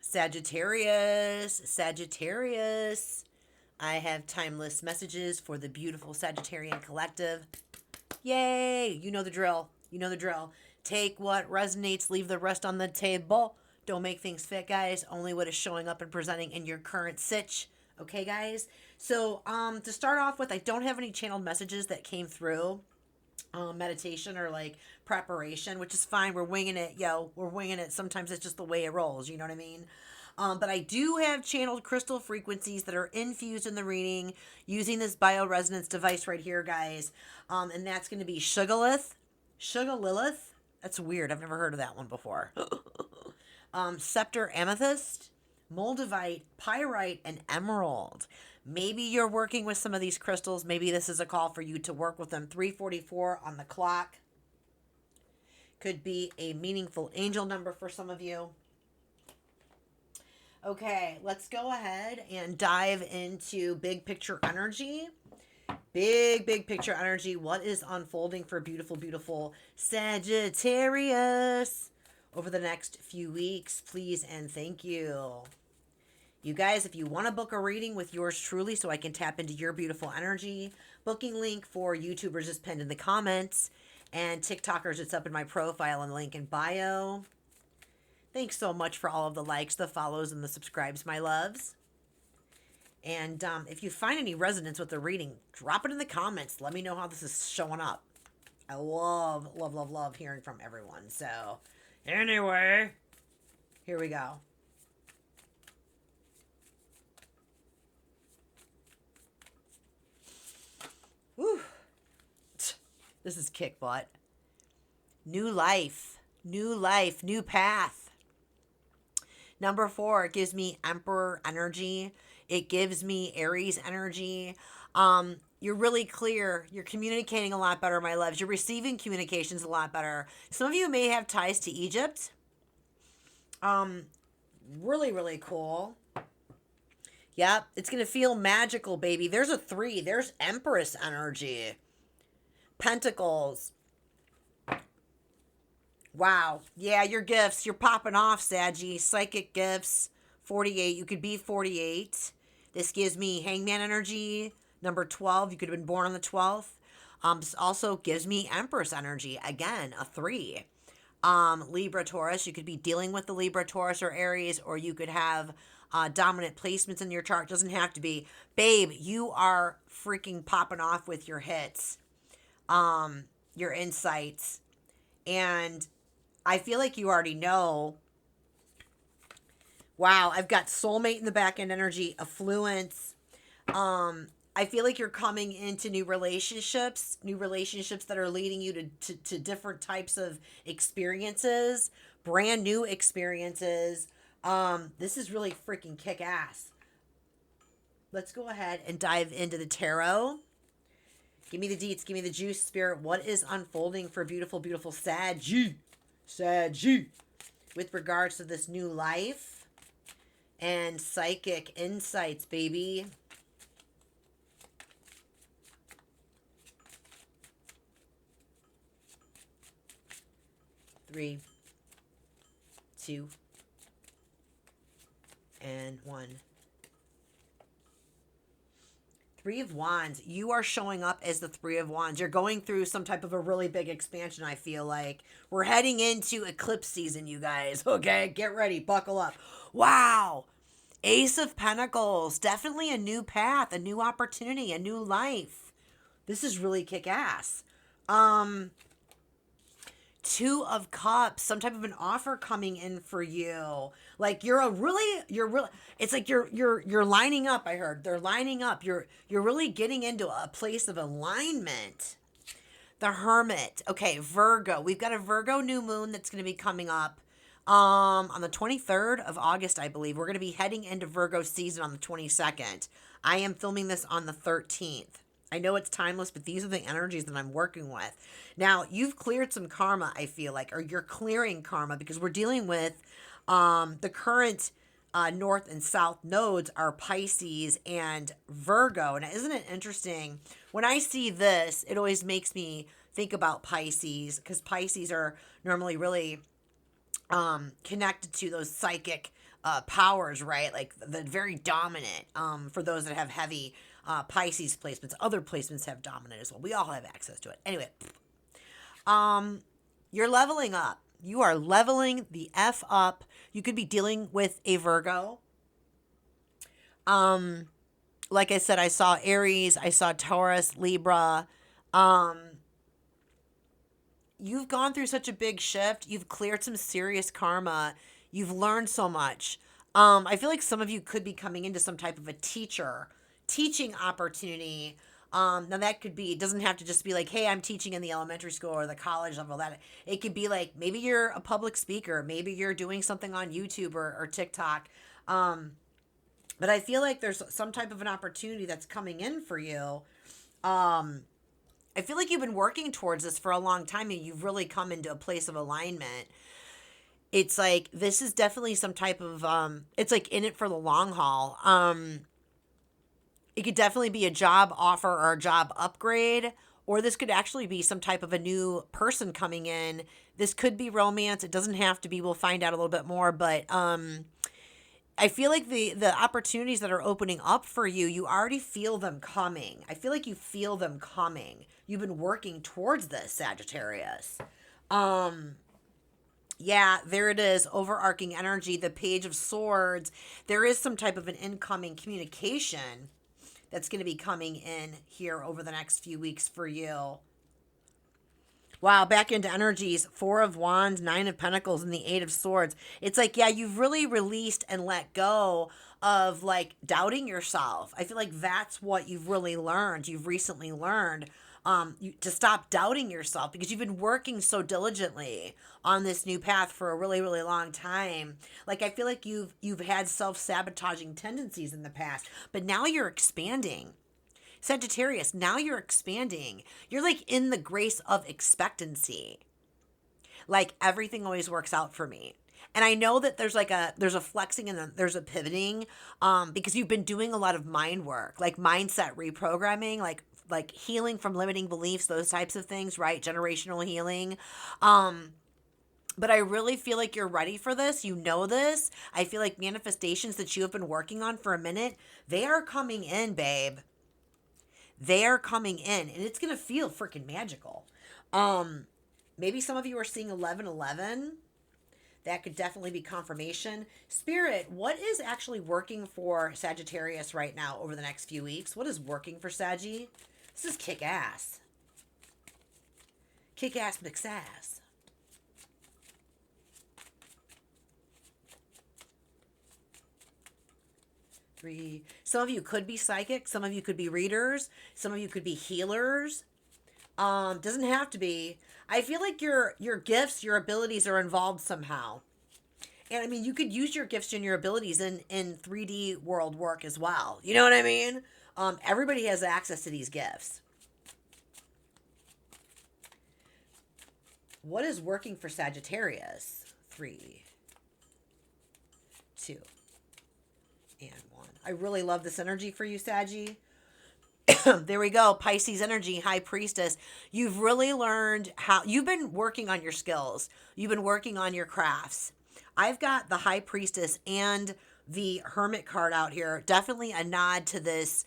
Sagittarius, Sagittarius. I have timeless messages for the beautiful Sagittarian collective. Yay! You know the drill. You know the drill. Take what resonates, leave the rest on the table. Don't make things fit, guys. Only what is showing up and presenting in your current sitch. Okay, guys? So, to start off with, I don't have any channeled messages that came through. Meditation or like preparation, which is fine. We're winging it, yo. We're winging it. Sometimes it's just the way it rolls. You know what I mean? But I do have channeled crystal frequencies that are infused in the reading using this bioresonance device right here, guys. And that's going to be Sugarlith. Sugarlilith. That's weird. I've never heard of that one before. Scepter Amethyst, Moldavite, Pyrite, and Emerald. Maybe you're working with some of these crystals. Maybe this is a call for you to work with them. 3:44 on the clock. Could be a meaningful angel number for some of you. Okay, let's go ahead and dive into big picture energy. Big picture energy. What is unfolding for beautiful, beautiful Sagittarius over the next few weeks? Please and thank you. You guys, if you want to book a reading with yours truly so I can tap into your beautiful energy, booking link for YouTubers is pinned in the comments, and TikTokers, it's up in my profile and link in bio. Thanks so much for all of the likes, the follows, and the subscribes, my loves. And if you find any resonance with the reading, drop it in the comments. Let me know how this is showing up. I love hearing from everyone. So, anyway, here we go. Whew. This is kick butt. New life, new path. Number 4, it gives me Emperor energy. It gives me Aries energy. You're really clear. You're communicating a lot better, my loves. You're receiving communications a lot better. Some of you may have ties to Egypt. Really cool. Yep, it's going to feel magical, baby. There's a 3. There's Empress energy. Pentacles. Wow. Yeah, your gifts. You're popping off, Saggy. Psychic gifts. 48. You could be 48. This gives me Hangman energy. Number 12. You could have been born on the 12th. This also gives me Empress energy. Again, a 3. Libra, Taurus. You could be dealing with the Libra, Taurus, or Aries, or you could have dominant placements in your chart. Doesn't have to be. Babe, you are freaking popping off with your hits, your insights, and I feel like you already know. Wow, I've got soulmate in the back end energy, affluence. I feel like you're coming into new relationships that are leading you to different types of experiences, brand new experiences. This is really freaking kick-ass. Let's go ahead and dive into the tarot. Give me the deets. Give me the juice, Spirit. What is unfolding for beautiful, beautiful Saggy with regards to this new life and psychic insights, baby? Three, 2, and 1. 3 of Wands. You are showing up as the 3 of Wands. You're going through some type of a really big expansion, I feel like. We're heading into eclipse season, you guys. Okay, get ready. Buckle up. Wow. Ace of Pentacles. Definitely a new path, a new opportunity, a new life. This is really kick-ass. 2 of Cups, some type of an offer coming in for you. Like you're really, it's like you're lining up. I heard they're lining up. You're really getting into a place of alignment. The Hermit. Okay, Virgo. We've got a Virgo new moon that's going to be coming up on the 23rd of August, I believe. We're going to be heading into Virgo season on the 22nd. I am filming this on the 13th. I know it's timeless, but these are the energies that I'm working with. Now, you've cleared some karma, I feel like, or you're clearing karma, because we're dealing with the current north and south nodes are Pisces and Virgo. And isn't it interesting? When I see this, it always makes me think about Pisces, because Pisces are normally really connected to those psychic powers, right? Like the very dominant, for those that have heavy Pisces placements. Other placements have dominant as well. We all have access to it. Anyway, you're leveling up. You are leveling the F up. You could be dealing with a Virgo. Like I said, I saw Aries, I saw Taurus, Libra. You've gone through such a big shift. You've cleared some serious karma. You've learned so much. I feel like some of you could be coming into some type of a teaching opportunity. Now that could be, it doesn't have to just be like, hey, I'm teaching in the elementary school or the college level. That it could be like, maybe you're a public speaker, maybe you're doing something on YouTube or TikTok. But I feel like there's some type of an opportunity that's coming in for you. I feel like you've been working towards this for a long time and you've really come into a place of alignment. It's like, this is definitely some type of, it's like in it for the long haul. It could definitely be a job offer or a job upgrade, or this could actually be some type of a new person coming in. This could be romance. It doesn't have to be. We'll find out a little bit more, but, I feel like the opportunities that are opening up for you, you already feel them coming. I feel like you feel them coming. You've been working towards this, Sagittarius. Yeah, there it is. Overarching energy, the Page of Swords. There is some type of an incoming communication that's going to be coming in here over the next few weeks for you. Wow, back into energies, 4 of Wands, 9 of Pentacles, and the 8 of Swords. It's like, yeah, you've really released and let go of like doubting yourself. I feel like that's what you've really learned. You've recently learned to stop doubting yourself because you've been working so diligently on this new path for a really, really long time. Like, I feel like you've had self-sabotaging tendencies in the past, but now you're expanding. Sagittarius, now you're expanding. You're like in the grace of expectancy. Like, everything always works out for me. And I know that there's a flexing and there's a pivoting, because you've been doing a lot of mind work, like mindset reprogramming, like healing from limiting beliefs, those types of things, right? Generational healing. But I really feel like you're ready for this. You know this. I feel like manifestations that you have been working on for a minute, they are coming in, babe. They're coming in, and it's going to feel freaking magical. Maybe some of you are seeing 1111. That could definitely be confirmation. Spirit, what is actually working for Sagittarius right now over the next few weeks? What is working for Saggy? This is kick-ass. Kick-ass mix-ass. Three. Some of you could be psychic. Some of you could be readers. Some of you could be healers. Doesn't have to be. I feel like your gifts, your abilities are involved somehow. And I mean, you could use your gifts and your abilities in 3D world work as well. You know what I mean? Everybody has access to these gifts. What is working for Sagittarius? 3, 2, and 1. I really love this energy for you, Saggy. There we go. Pisces energy, High Priestess. You've really learned how, you've been working on your skills. You've been working on your crafts. I've got the High Priestess and the Hermit card out here. Definitely a nod to this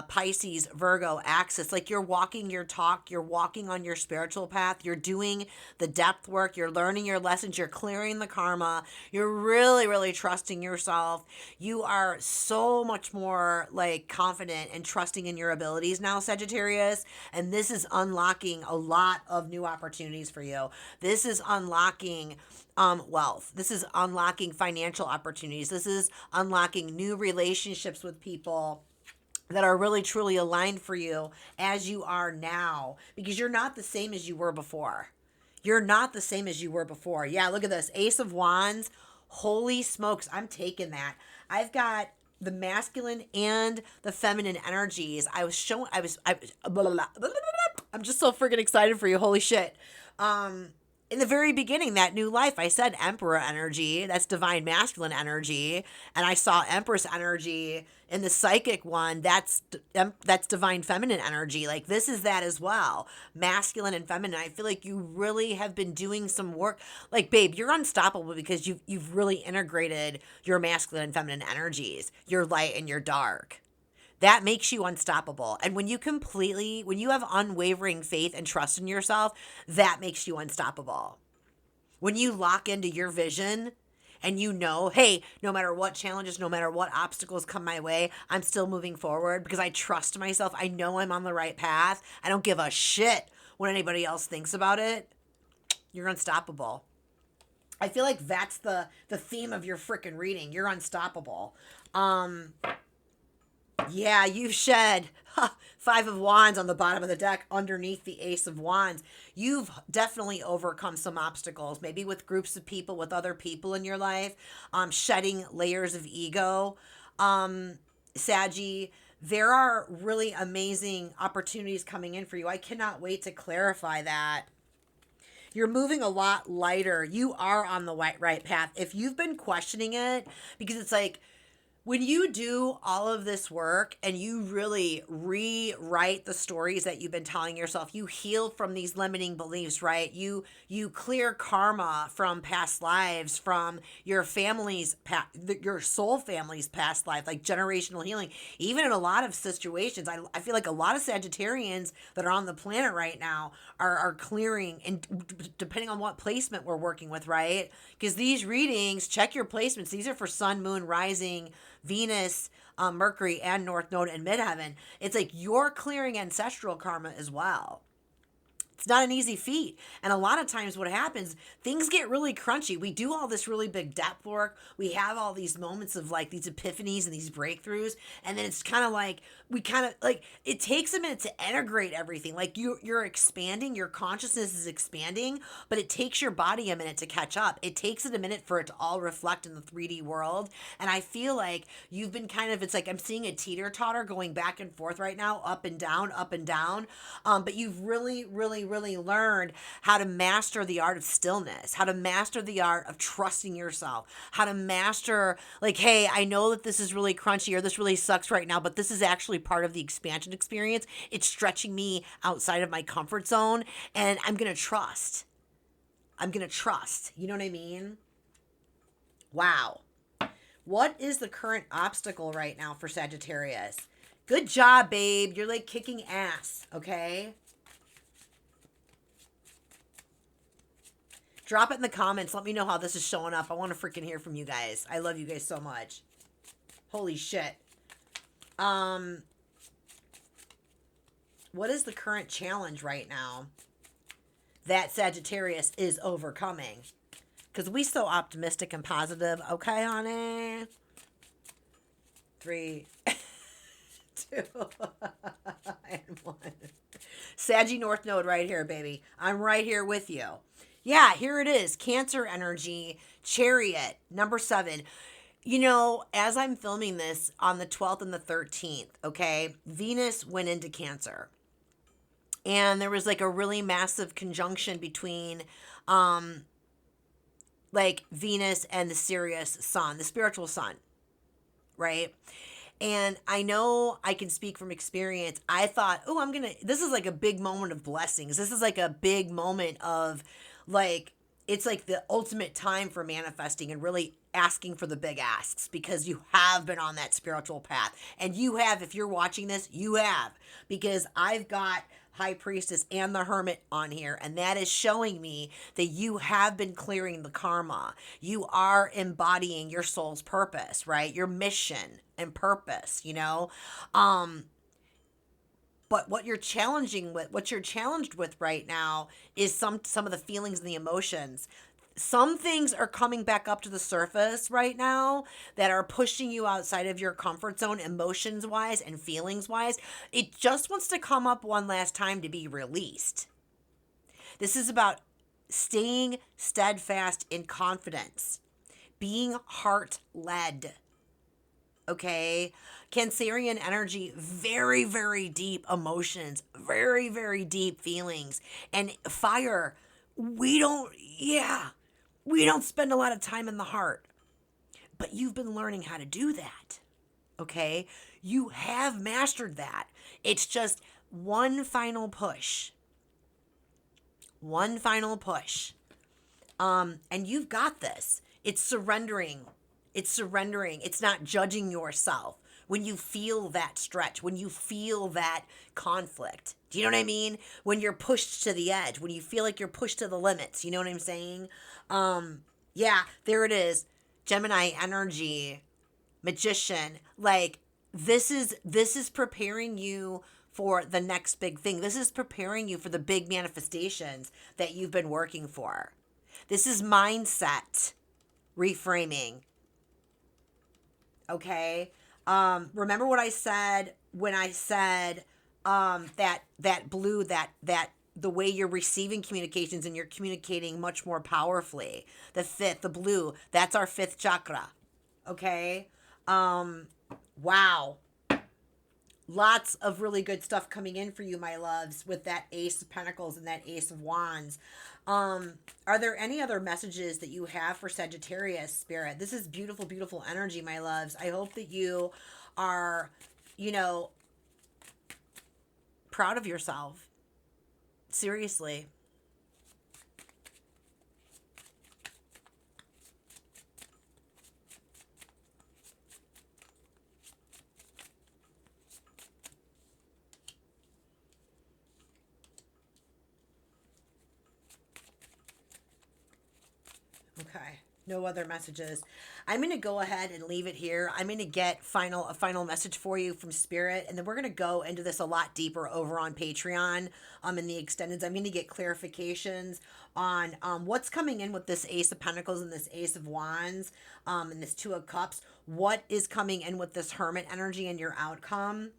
Pisces Virgo axis. Like, you're walking your talk, you're walking on your spiritual path, you're doing the depth work, you're learning your lessons, you're clearing the karma, you're really, really trusting yourself. You are so much more like confident and trusting in your abilities now, Sagittarius, and this is unlocking a lot of new opportunities for you. This is unlocking wealth. This is unlocking financial opportunities. This is unlocking new relationships with people that are really truly aligned for you as you are now, because you're not the same as you were before. You're not the same as you were before. Yeah, look at this. Ace of Wands. Holy smokes. I'm taking that. I've got the masculine and the feminine energies. I'm just so freaking excited for you. Holy shit. in the very beginning, that new life, I said Emperor energy. That's divine masculine energy. And I saw Empress energy in the psychic one. That's divine feminine energy. Like, this is that as well. Masculine and feminine. I feel like you really have been doing some work. Like, babe, you're unstoppable because you've really integrated your masculine and feminine energies, your light and your dark. That makes you unstoppable. And when you have unwavering faith and trust in yourself, that makes you unstoppable. When you lock into your vision and you know, hey, no matter what challenges, no matter what obstacles come my way, I'm still moving forward because I trust myself. I know I'm on the right path. I don't give a shit what anybody else thinks about it. You're unstoppable. I feel like that's the theme of your freaking reading. You're unstoppable. Yeah, you shed 5 of Wands on the bottom of the deck underneath the Ace of Wands. You've definitely overcome some obstacles, maybe with groups of people, with other people in your life, shedding layers of ego. Saggy, there are really amazing opportunities coming in for you. I cannot wait to clarify that. You're moving a lot lighter. You are on the right path. If you've been questioning it, because it's like, when you do all of this work and you really rewrite the stories that you've been telling yourself, you heal from these limiting beliefs, right? You clear karma from past lives, from your family's your soul family's past life, like generational healing. Even in a lot of situations, I feel like a lot of Sagittarians that are on the planet right now are clearing, and depending on what placement we're working with, right? Because these readings, check your placements. These are for Sun, Moon, Rising, Venus, Mercury, and North Node and Midheaven. It's like you're clearing ancestral karma as well. It's not an easy feat. And a lot of times what happens, things get really crunchy. We do all this really big depth work. We have all these moments of like these epiphanies and these breakthroughs. And then it's kind of like, it takes a minute to integrate everything. Like you're expanding, your consciousness is expanding, but it takes your body a minute to catch up. It takes it a minute for it to all reflect in the 3D world. And I feel like you've been it's like I'm seeing a teeter-totter going back and forth right now, up and down, up and down. But you've really learned how to master the art of stillness, how to master the art of trusting yourself, how to master, like, hey, I know that this is really crunchy or this really sucks right now, but this is actually part of the expansion experience. It's stretching me outside of my comfort zone, and I'm going to trust. You know what I mean? Wow. What is the current obstacle right now for Sagittarius? Good job, babe. You're like kicking ass, okay? Drop it in the comments. Let me know how this is showing up. I want to freaking hear from you guys. I love you guys so much. Holy shit. What is the current challenge right now that Sagittarius is overcoming? Because we so optimistic and positive. Okay, honey? 3, 2, and 1. Saggy North Node right here, baby. I'm right here with you. Yeah, here it is. Cancer energy, Chariot, number 7. You know, as I'm filming this on the 12th and the 13th, okay, Venus went into Cancer. And there was like a really massive conjunction between like Venus and the Sirius sun, the spiritual sun, right? And I know I can speak from experience. I thought, this is like a big moment of blessings. This is like a big moment of like, it's like the ultimate time for manifesting and really asking for the big asks, because you have been on that spiritual path. And you have, if you're watching this, you have, because I've got High Priestess and the Hermit on here, and that is showing me that you have been clearing the karma. You are embodying your soul's purpose, right? Your mission and purpose, you know? But what you're challenged with right now is some of the feelings and the emotions. Some things are coming back up to the surface right now that are pushing you outside of your comfort zone, emotions wise and feelings wise. It just wants to come up one last time to be released. This is about staying steadfast in confidence, being heart led. Okay, Cancerian energy, very, very deep emotions, very, very deep feelings, and fire we don't, yeah, we don't spend a lot of time in the heart. But you've been learning how to do that. Okay? You have mastered that. It's just one final push. One final push. And you've got this. It's surrendering. It's surrendering. It's not judging yourself when you feel that stretch, when you feel that conflict. Do you know what I mean? When you're pushed to the edge, when you feel like you're pushed to the limits. You know what I'm saying? Yeah, there it is. Gemini energy, magician. Like this is preparing you for the next big thing. This is preparing you for the big manifestations that you've been working for. This is mindset reframing. Okay? Remember what I said when I said that blue, that the way you're receiving communications and you're communicating much more powerfully. The fifth, the blue, that's our fifth chakra. Okay? Wow. Lots of really good stuff coming in for you, my loves, with that Ace of Pentacles and that Ace of Wands. Are there any other messages that you have for Sagittarius, Spirit? This is beautiful, beautiful energy, my loves. I hope that you are, proud of yourself. Seriously. Okay. No other messages. I'm going to go ahead and leave it here. I'm going to get a final message for you from Spirit, and then we're going to go into this a lot deeper over on Patreon in the extendeds. I'm going to get clarifications on what's coming in with this Ace of Pentacles and this Ace of Wands and this Two of Cups. What is coming in with this Hermit energy and your outcome?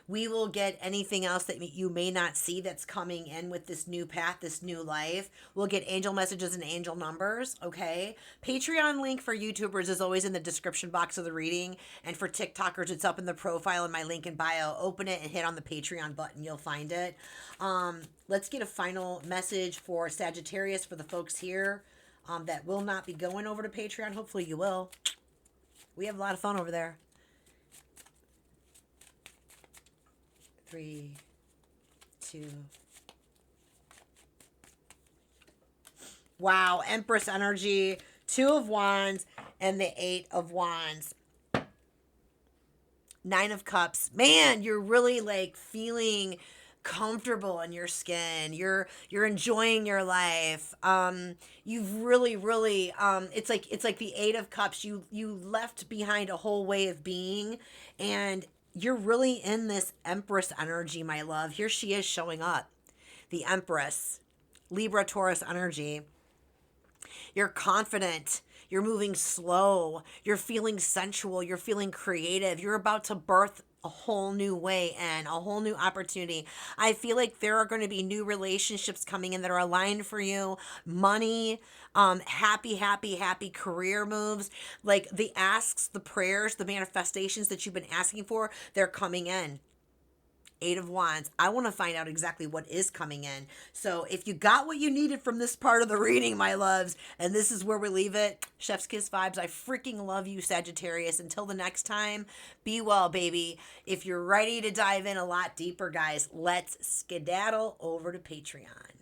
We will get anything else that you may not see that's coming in with this new path, this new life. We'll get angel messages and angel numbers, okay? Patreon link for YouTubers is always in the description box of the reading. And for TikTokers, it's up in the profile in my link in bio. Open it and hit on the Patreon button. You'll find it. Let's get a final message for Sagittarius for the folks here that will not be going over to Patreon. Hopefully you will. We have a lot of fun over there. 3, 2. Wow, Empress energy, 2 of Wands, and the 8 of Wands. 9 of Cups. Man, you're really like feeling comfortable in your skin. You're enjoying your life. You've really it's like the 8 of Cups. You left behind a whole way of being, and you're really in this Empress energy, my love. Here she is showing up. The Empress. Libra, Taurus energy. You're confident. You're moving slow. You're feeling sensual. You're feeling creative. You're about to birth a whole new way and a whole new opportunity. I feel like there are going to be new relationships coming in that are aligned for you. Money, happy career moves. Like the asks, the prayers, the manifestations that you've been asking for, they're coming in. 8 of Wands. I want to find out exactly what is coming in. So if you got what you needed from this part of the reading, my loves, and this is where we leave it, Chef's Kiss vibes. I freaking love you, Sagittarius. Until the next time, be well, baby. If you're ready to dive in a lot deeper, guys, let's skedaddle over to Patreon.